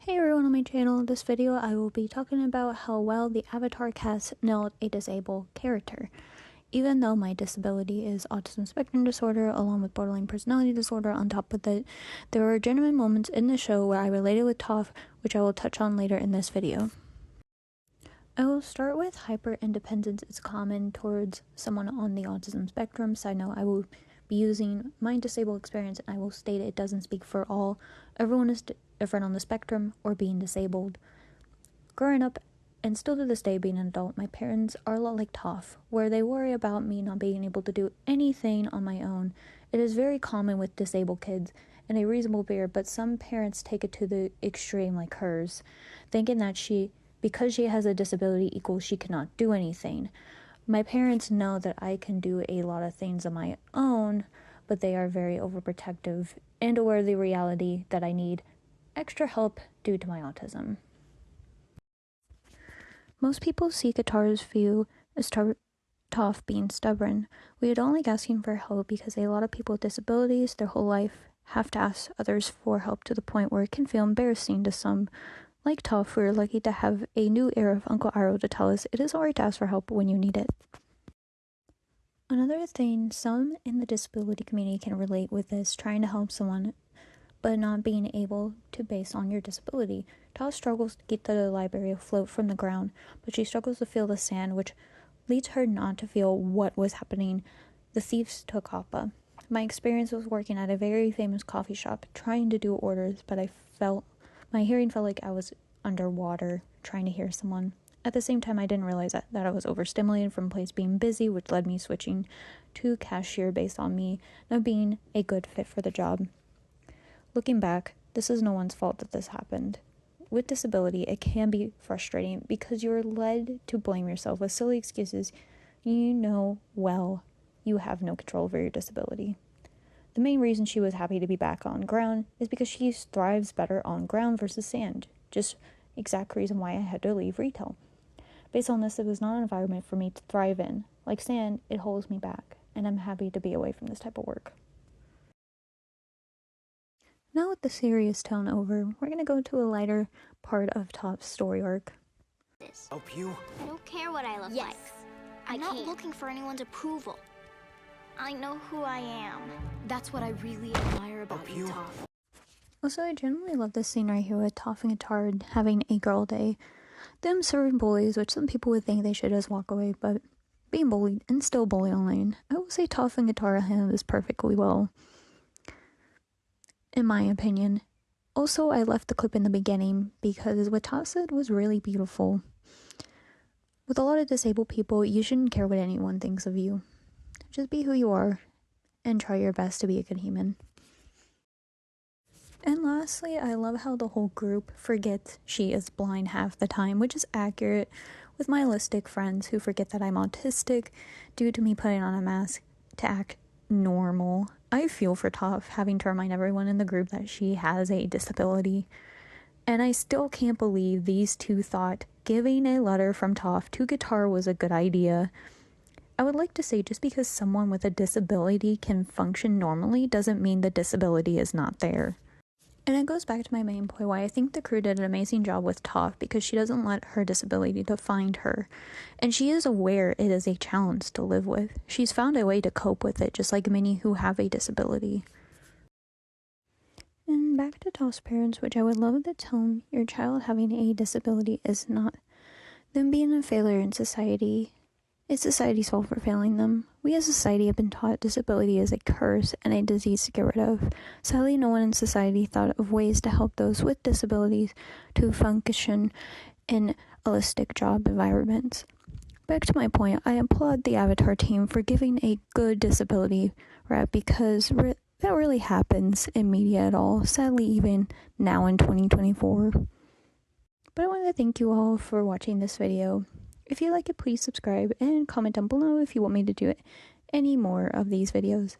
Hey everyone on my channel, in this video I will be talking about how well the Avatar cast nailed a disabled character. Even though my disability is autism spectrum disorder along with borderline personality disorder on top of it, there were genuine moments in the show where I related with Toph, which I will touch on later in this video. I will start with hyper-independence is common towards someone on the autism spectrum. Side note, I will be using my disabled experience and I will state it doesn't speak for all. Everyone is different on the spectrum or being disabled. Growing up, and still to this day being an adult, my parents are a lot like Toph, where they worry about me not being able to do anything on my own. It is very common with disabled kids and a reasonable fear, but some parents take it to the extreme like hers, thinking that because she has a disability equals she cannot do anything. My parents know that I can do a lot of things on my own, but they are very overprotective and aware of the reality that I need extra help due to my autism. Most people see Katara's view as Toph being stubborn. We don't like asking for help because a lot of people with disabilities their whole life have to ask others for help to the point where it can feel embarrassing to some. Like Toph, we're lucky to have a new era of Uncle Iroh to tell us it is alright to ask for help when you need it. Another thing some in the disability community can relate with is trying to help someone but not being able to based on your disability. Toph struggles to keep the library afloat from the ground, but she struggles to feel the sand, which leads her not to feel what was happening. The thieves took Appa. My experience was working at a very famous coffee shop, trying to do orders, but my hearing felt like I was underwater trying to hear someone. At the same time, I didn't realize that I was overstimulated from place being busy, which led me switching to cashier based on me not being a good fit for the job. Looking back, this is no one's fault that this happened. With disability, it can be frustrating because you're led to blame yourself with silly excuses. You know well you have no control over your disability. The main reason she was happy to be back on ground is because she thrives better on ground versus sand. Just exact reason why I had to leave retail. Based on this, it was not an environment for me to thrive in. Like sand, it holds me back, and I'm happy to be away from this type of work. Now with the serious tone over, we're going to go to a lighter part of Toph's story arc. Help you? I don't care what I look like. I'm not looking for anyone's approval. I know who I am. That's what I really admire about you, Toph. Also, I generally love this scene right here with Toph and Katara having a girl day. Them serving bullies, which some people would think they should just walk away, but being bullied and still bullied online. I will say Toph and Katara handled this perfectly well, in my opinion. Also, I left the clip in the beginning because what Toph said was really beautiful. With a lot of disabled people, you shouldn't care what anyone thinks of you. Just be who you are and try your best to be a good human. And lastly, I love how the whole group forgets she is blind half the time, which is accurate with my autistic friends who forget that I'm autistic due to me putting on a mask to act normal. I feel for Toph having to remind everyone in the group that she has a disability. And I still can't believe these two thought giving a letter from Toph to Katara was a good idea. I would like to say just because someone with a disability can function normally doesn't mean the disability is not there. And it goes back to my main point why I think the crew did an amazing job with Toph because she doesn't let her disability define her. And she is aware it is a challenge to live with. She's found a way to cope with it, just like many who have a disability. And back to Toph's parents, which I would love to tell your child having a disability is not them being a failure in society. It's society's fault for failing them. We as a society have been taught disability is a curse and a disease to get rid of. Sadly, no one in society thought of ways to help those with disabilities to function in holistic job environments. Back to my point, I applaud the Avatar team for giving a good disability rep because that really happens in media at all, sadly even now in 2024. But I want to thank you all for watching this video. If you like it, please subscribe and comment down below if you want me to do any more of these videos.